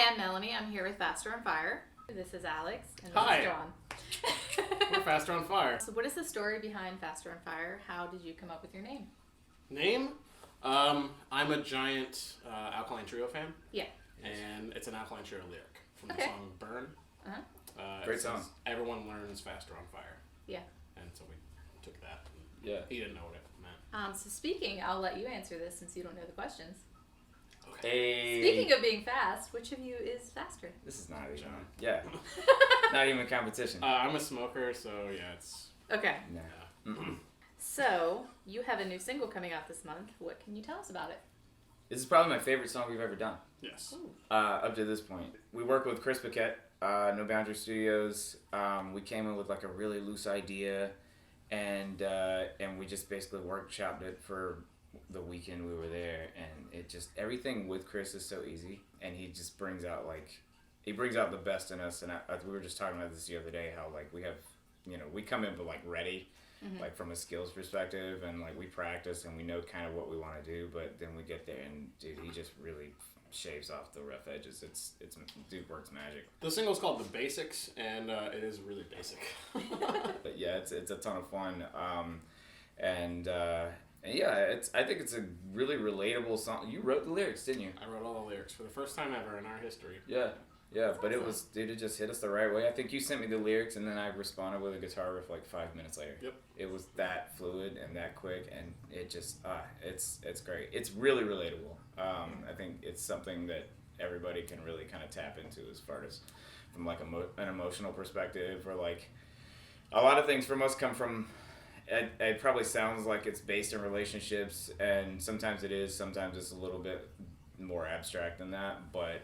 Hi, I'm Melanie. I'm here with Faster on Fire. This is Alex, and this Hi. is John. We're Faster on Fire. So what is the story behind Faster on Fire? How did you come up with your name? Name? I'm a giant Alkaline Trio fan. Yeah. And it's an Alkaline Trio lyric from the Okay. song Burn. Uh-huh. Great It song. says, everyone learns faster on fire. Yeah. And so we took that. Yeah. He didn't know what it meant. So speaking, I'll let you answer this since you don't know the questions. Hey. Speaking of being fast, which of you is faster? This is not even. Yeah. Not even a competition. I'm a smoker, so yeah, it's... Okay. Nah. So, you have a new single coming out this month. What can you tell us about it? This is probably my favorite song we've ever done. Yes. Ooh. Up to this point. We work with Chris Paquette, No Boundary Studios. We came in with like a really loose idea, and we just basically workshopped it for the weekend we were there, and it just, everything with Chris is so easy, and he just brings out the best in us. And we were just talking about this the other day, how like we have, we come in but like ready. Mm-hmm. Like from a skills perspective, and like we practice and we know kind of what we want to do, but then we get there and dude, he just really shaves off the rough edges. It's dude works magic. The single's called The Basics, and it is really basic. But yeah, it's a ton of fun. And yeah, I think it's a really relatable song. You wrote the lyrics, didn't you? I wrote all the lyrics for the first time ever in our history. Yeah. Yeah, That's but awesome. it just hit us the right way. I think you sent me the lyrics, and then I responded with a guitar riff like 5 minutes later. Yep. It was that fluid and that quick, and it just, it's great. It's really relatable. I think it's something that everybody can really kind of tap into as far as from like an emotional perspective, or like a lot of things from us come from. It probably sounds like it's based in relationships, and sometimes it is. Sometimes it's a little bit more abstract than that, but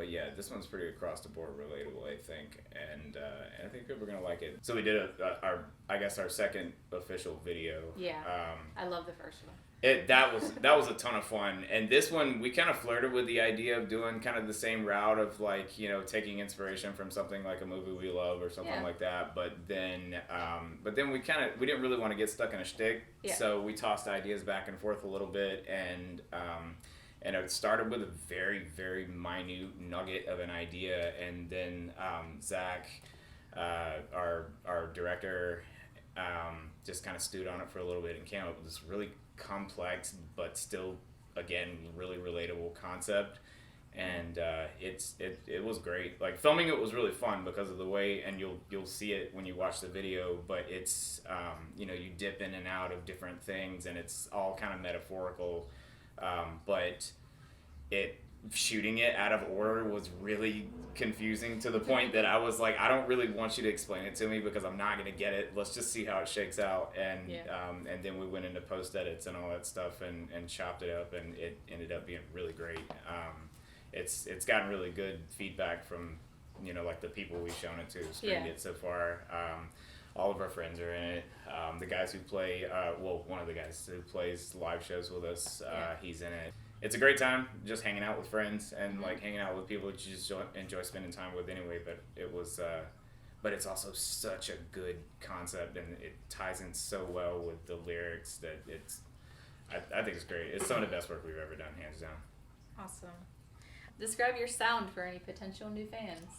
yeah, this one's pretty across the board relatable, I think, and I think people are gonna like it. So we did our second official video. Yeah. I love the first one. That was a ton of fun, and this one we kind of flirted with the idea of doing kind of the same route of like taking inspiration from something like a movie we love or something like that, but then we didn't really want to get stuck in a shtick, so we tossed ideas back and forth a little bit, and it started with a very, very minute nugget of an idea, and then Zach, our director, just kind of stewed on it for a little bit and came up with this really complex but still, again, really relatable concept. And it was great. Like filming it was really fun because of the way, and you'll see it when you watch the video. But it's you dip in and out of different things, and it's all kind of metaphorical. But shooting it out of order was really confusing to the point that I was like, I don't really want you to explain it to me because I'm not gonna get it. Let's just see how it shakes out. And and then we went into post edits and all that stuff and chopped it up, and it ended up being really great. It's gotten really good feedback from like the people we've shown it to, screened it so far. All of our friends are in it. The guys who play, one of the guys who plays live shows with us, he's in it. It's a great time just hanging out with friends and like hanging out with people that you just enjoy spending time with anyway. But it was, but it's also such a good concept, and it ties in so well with the lyrics that I think it's great. It's some of the best work we've ever done, hands down. Awesome. Describe your sound for any potential new fans.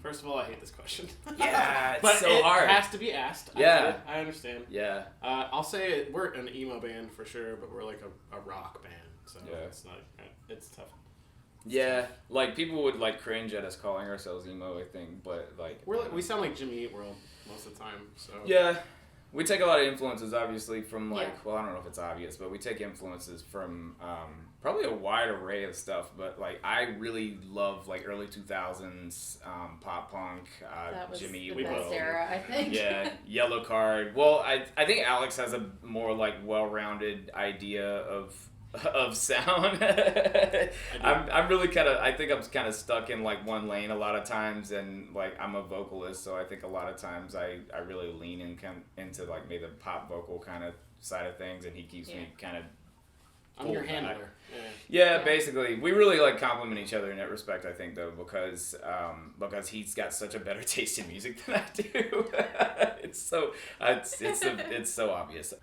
First of all, I hate this question. Yeah, it's but so hard. It has to be asked. Yeah. I understand. Yeah. I'll say we're an emo band for sure, but we're like a rock band, so it's tough. Yeah, like people would like cringe at us calling ourselves emo, I think, but like we sound like Jimmy Eat World most of the time. So yeah, we take a lot of influences, obviously, from like well, I don't know if it's obvious, but we take influences from probably a wide array of stuff. But like I really love like early 2000s pop punk, That was Jimmy the Eat best World. era, I think. Yeah, Yellow Card. Well, I think Alex has a more like well-rounded idea of sound. I'm really I think I'm kind of stuck in like one lane a lot of times, and like I'm a vocalist, so I think a lot of times I really lean into like maybe the pop vocal kind of side of things, and he keeps me kind of. I'm your handler. Yeah, basically, we really like complement each other in that respect. I think though, because he's got such a better taste in music than I do. It's so obvious.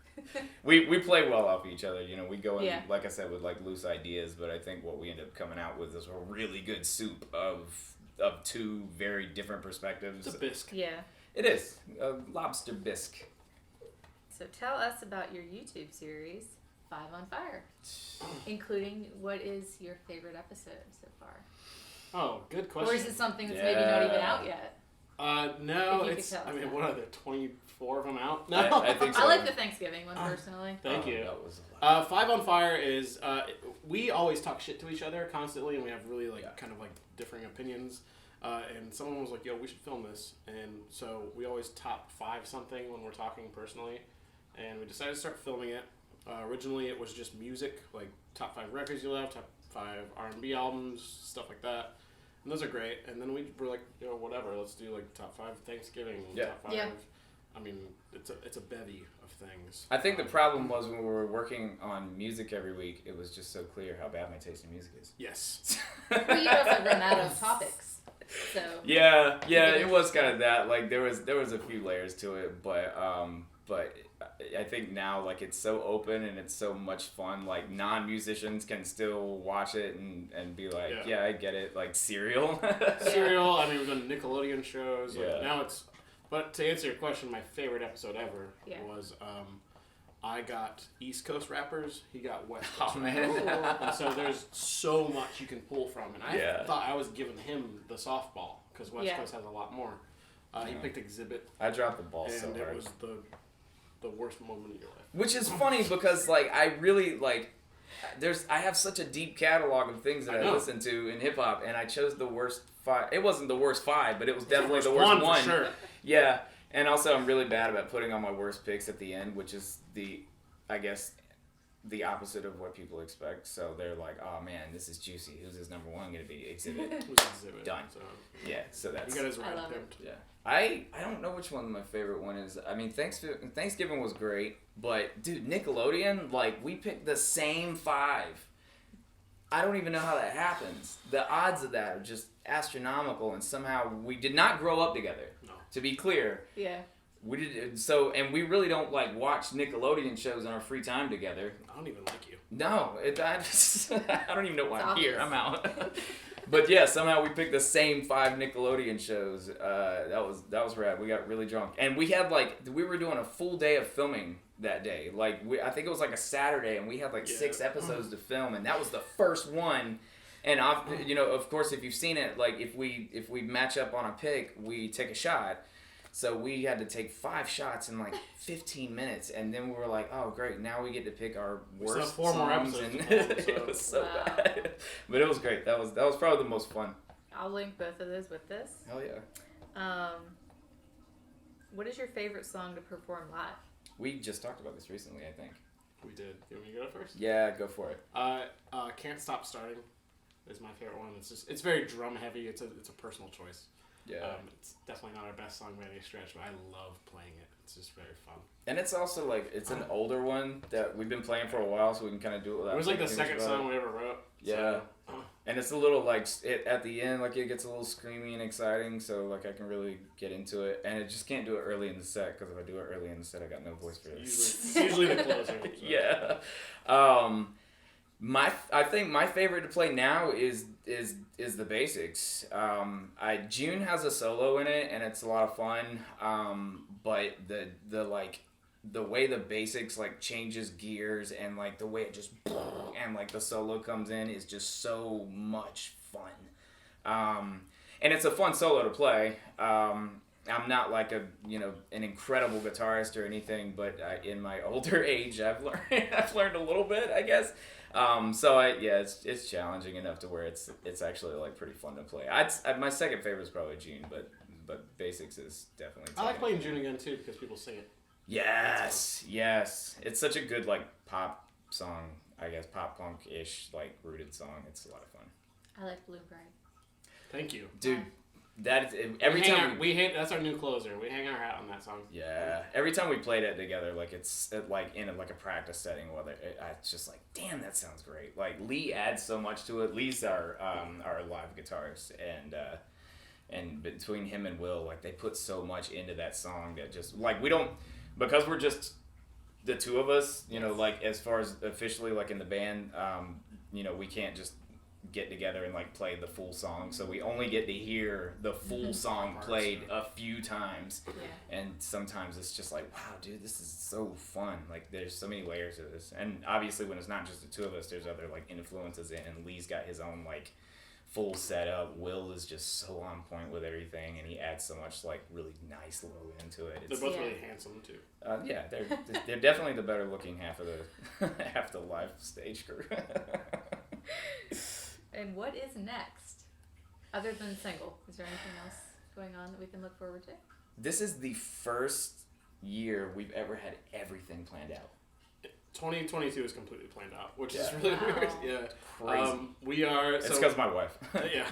we play well off each other. You know, we go in, Yeah. like I said, with like loose ideas, but I think what we end up coming out with is a really good soup of two very different perspectives. It's a bisque. Yeah. It is a lobster bisque. So tell us about your YouTube series, 5 on Fire, including what is your favorite episode so far? Oh, good question. Or is it something that's maybe not even out yet? No, If you could it's. tell I us mean, that. what are there? 24 of them out? No, I think so. I like the Thanksgiving one personally. Thank you. That was a lot. 5 on Fire is. We always talk shit to each other constantly, and we have really kind of like differing opinions. And someone was like, "Yo, we should film this," and so we always top 5 something when we're talking personally, and we decided to start filming it. Originally, it was just music, like top 5 records you love, top 5 R&B albums, stuff like that. And those are great. And then we were like, whatever, let's do like top 5 Thanksgiving, top 5. Yeah. I mean, it's a bevy of things. I think the problem was when we were working on music every week, it was just so clear how bad my taste in music is. Yes. Well, you'd also run out of topics. So Yeah, it was kind of that. Like there was a few layers to it, but I think now like it's so open and it's so much fun. Like non-musicians can still watch it and be like, yeah I get it. Like Serial. Serial. I mean, we've done Nickelodeon shows. Like, Yeah. now it's. But to answer your question, my favorite episode ever was I got East Coast rappers. He got West Coast. Oh man. And so there's so much you can pull from, and I thought I was giving him the softball because West Coast has a lot more. He picked Exhibit. I dropped the ball and so hard. it was the worst moment of your life. Which is funny because like I really like I have such a deep catalog of things that I listen to in hip hop, and I chose the worst 5. It wasn't the worst 5, but it was definitely the worst one. For sure. Yeah, and also I'm really bad about putting on my worst picks at the end, which is I guess the opposite of what people expect. So they're like, oh man, this is juicy. Who's his number 1 going to be? Exhibit. Who's Exhibit? Done. So, Yeah, so that's. you got his I red love it. pimped. Yeah. I don't know which one my favorite one is. I mean, Thanksgiving was great, but dude, Nickelodeon, like we picked the same 5. I don't even know how that happens. The odds of that are just astronomical, and somehow we did not grow up together. No. To be clear, yeah. we did so, and we really don't like watch Nickelodeon shows in our free time together. I don't even like you. No, I don't even know why It's I'm here. obvious. I'm out. But yeah, somehow we picked the same 5 Nickelodeon shows. That was rad. We got really drunk, and we had we were doing a full day of filming that day. Like I think it was like a Saturday, and we had 6 episodes to film, and that was the first one. And of course, if you've seen it, like if we match up on a pick, we take a shot. So we had to take 5 shots in 15 minutes, and then we were like, "Oh, great! Now we get to pick our worst still have 4 more songs." episodes And to film, it was so Wow. bad, but it was great. That was probably the most fun. I'll link both of those with this. Hell yeah! What is your favorite song to perform live? We just talked about this recently, I think. We did. You want me to go first? Yeah, go for it. Can't Stop Starting is my favorite one. It's very drum heavy. It's a personal choice. Yeah. It's definitely not our best song by any stretch, but I love playing it. It's just very fun. And it's also it's an older one that we've been playing for a while, so we can kind of do it without. It was the thinking too much second about song it. we ever wrote. Yeah. So, And it's a little at the end, it gets a little screamy and exciting, so I can really get into it. And I just can't do it early in the set, because if I do it early in the set, I got no voice for it. it's usually the closer. So. Yeah. I think my favorite to play now is the basics. June has a solo in it, and it's a lot of fun. But the way the basics changes gears, and the way it just and the solo comes in is just so much fun. And it's a fun solo to play. I'm not an incredible guitarist or anything, but in my older age, I've learned a little bit, I guess. It's challenging enough to where it's actually pretty fun to play. My second favorite is probably June, but basics is definitely. I like playing June again too because people sing it. Yes, it's such a good pop song, I guess, pop punk-ish rooted song. It's a lot of fun. I like Blue Bride. Thank you, dude. That is every time that's our new closer. We hang our hat on that song. Yeah, every time we played it together, it's in a practice setting, whether it's just damn, that sounds great. Lee adds so much to it. Lee's our live guitarist, and between him and Will, they put so much into that song that just we don't, because we're just the two of us, you know, like as far as officially like in the band, you know, we can't just get together and like play the full song, so we only get to hear the full song played a few times. And sometimes it's just like, wow, dude, this is so fun. Like there's so many layers of this, and obviously when it's not just the two of us, there's other like influences in, and Lee's got his own like full setup. Will is just so on point with everything, and he adds so much like really nice low into it. They're both really handsome too. Yeah, they're definitely the better looking half of the live stage crew. And what is next, other than single? Is there anything else going on that we can look forward to? This is the first year we've ever had everything planned out. 2022 is completely planned out, which is really weird. Yeah, crazy. We are. It's because of my wife. Yeah.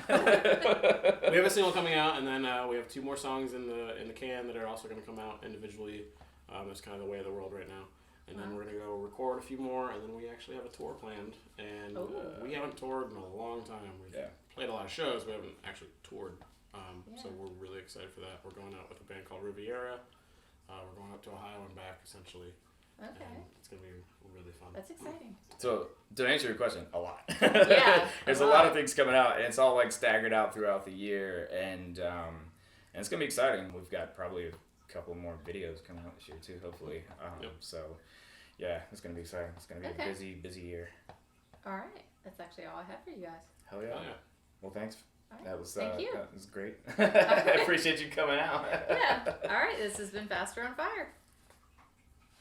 We have a single coming out, and then we have 2 more songs in the can that are also going to come out individually. That's kind of the way of the world right now. And then we're going to go record a few more, and then we actually have a tour planned. And we haven't toured in a long time. We've played a lot of shows, we haven't actually toured. So we're really excited for that. We're going out with a band called Riviera. We're going up to Ohio and back, essentially. Okay. And it's going to be really fun. That's exciting. So, to answer your question, a lot. Yeah. There's a lot of things coming out, and it's all like staggered out throughout the year, and it's going to be exciting. We've got probably a couple more videos coming out this year, too, hopefully. So, yeah, it's going to be exciting. It's going to be a busy year. All right. That's actually all I have for you guys. Hell yeah. Well, thanks. Right. That was Thank you. That was great. I appreciate you coming out. Yeah. All right. This has been Faster on Fire.